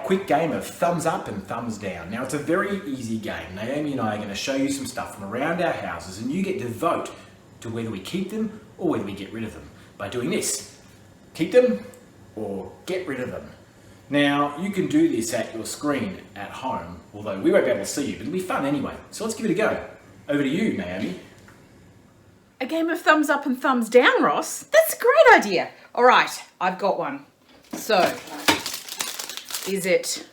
quick game of thumbs up and thumbs down. Now it's a very easy game. Naomi and I are going to show you some stuff from around our houses and you get to vote to whether we keep them or whether we get rid of them by doing this. Keep them or get rid of them. Now you can do this at your screen at home, although we won't be able to see you, but it'll be fun anyway. So let's give it a go. Over to you, Naomi. A game of thumbs up and thumbs down, Ross? That's a great idea. All right, I've got one. So, is it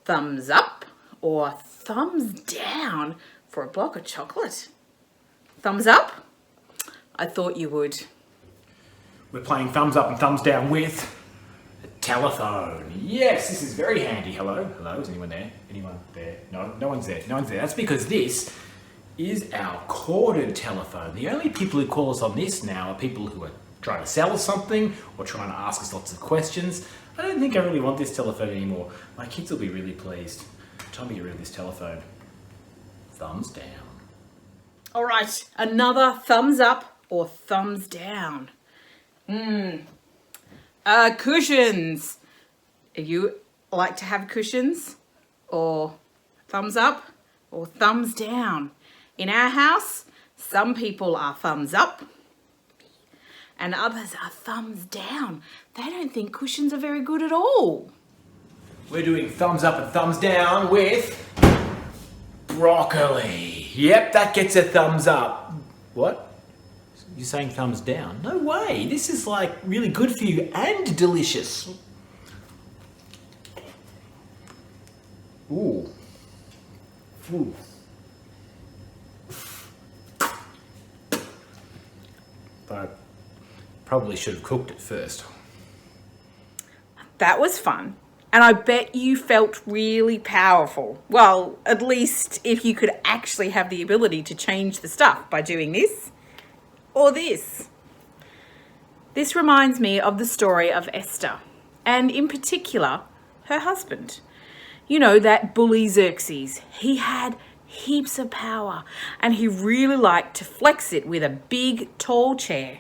thumbs up or thumbs down for a block of chocolate? Thumbs up? I thought you would. We're playing thumbs up and thumbs down with a telephone. Yes, this is very handy. Hello? Hello? Is anyone there? Anyone there? No, no one's there. No one's there. That's because this is our corded telephone. The only people who call us on this now are people who are trying to sell us something or trying to ask us lots of questions. I don't think I really want this telephone anymore. My kids will be really pleased. Time to get rid of this telephone. Thumbs down. All right, another thumbs up or thumbs down. Cushions. You like to have cushions? Or thumbs up or thumbs down? In our house, some people are thumbs up and others are thumbs down. They don't think cushions are very good at all. We're doing thumbs up and thumbs down with broccoli. Yep, that gets a thumbs up. What? You're saying thumbs down? No way. This is like really good for you and delicious. Ooh. Ooh. I probably should have cooked it first. That was fun. And I bet you felt really powerful. Well, at least if you could actually have the ability to change the stuff by doing this or this. This reminds me of the story of Esther, and in particular, her husband. You know, that bully Xerxes. He had heaps of power and he really liked to flex it with a big, tall chair,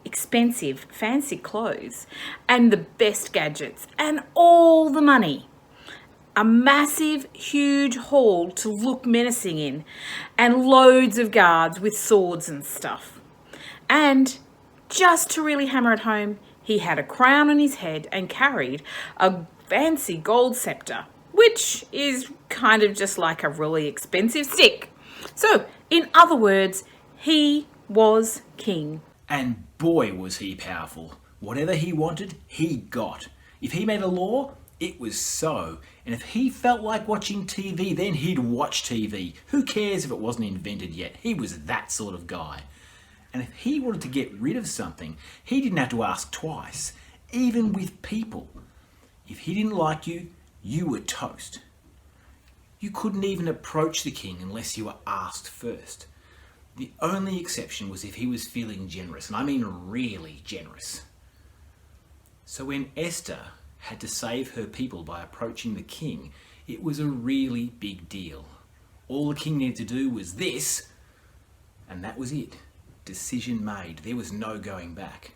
expensive, fancy clothes, and the best gadgets, and all the money. A massive, huge hall to look menacing in, and loads of guards with swords and stuff. And just to really hammer it home, he had a crown on his head and carried a fancy gold scepter, which is kind of just like a really expensive stick. So, in other words, he was king. And boy was he powerful. Whatever he wanted, he got. If he made a law, it was so. And if he felt like watching TV, then he'd watch TV. Who cares if it wasn't invented yet? He was that sort of guy. And if he wanted to get rid of something, he didn't have to ask twice, even with people. If he didn't like you, you were toast. You couldn't even approach the king unless you were asked first. The only exception was if he was feeling generous, and I mean really generous. So when Esther had to save her people by approaching the king, it was a really big deal. All the king needed to do was this, and that was it. Decision made. There was no going back.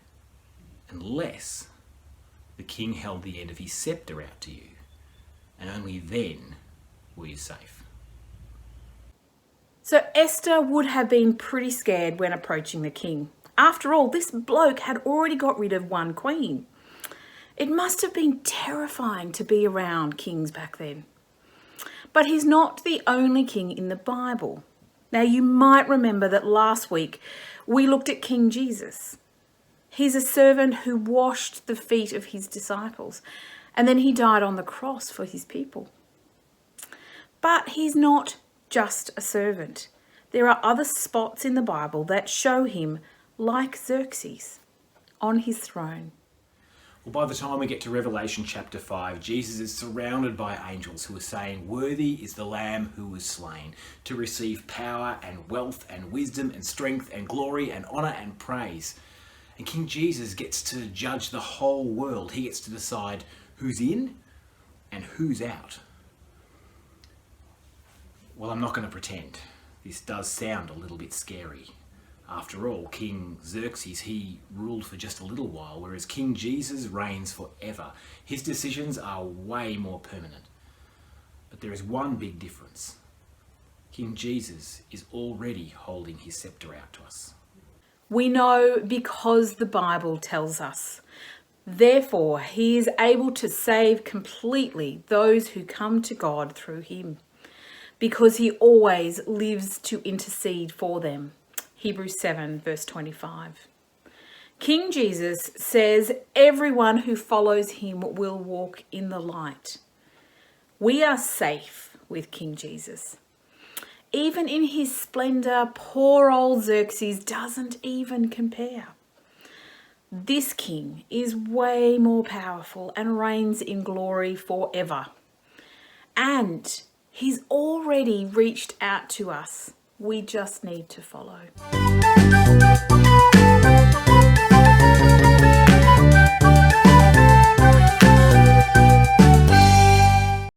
Unless the king held the end of his scepter out to you. And only then were you safe. So Esther would have been pretty scared when approaching the king. After all, this bloke had already got rid of one queen. It must have been terrifying to be around kings back then. But he's not the only king in the Bible. Now, you might remember that last week we looked at King Jesus. He's a servant who washed the feet of his disciples, and then he died on the cross for his people. But he's not just a servant. There are other spots in the Bible that show him like Xerxes on his throne. Well, by the time we get to Revelation chapter 5, Jesus is surrounded by angels who are saying, "Worthy is the Lamb who was slain to receive power and wealth and wisdom and strength and glory and honor and praise." And King Jesus gets to judge the whole world. He gets to decide who's in and who's out. Well, I'm not going to pretend. This does sound a little bit scary. After all, King Xerxes, he ruled for just a little while, whereas King Jesus reigns forever. His decisions are way more permanent. But there is one big difference. King Jesus is already holding his scepter out to us. We know because the Bible tells us. Therefore, he is able to save completely those who come to God through him, because he always lives to intercede for them. Hebrews 7 verse 25. King Jesus says everyone who follows him will walk in the light. We are safe with King Jesus. Even in his splendor, poor old Xerxes doesn't even compare. This king is way more powerful and reigns in glory forever. And he's already reached out to us. We just need to follow.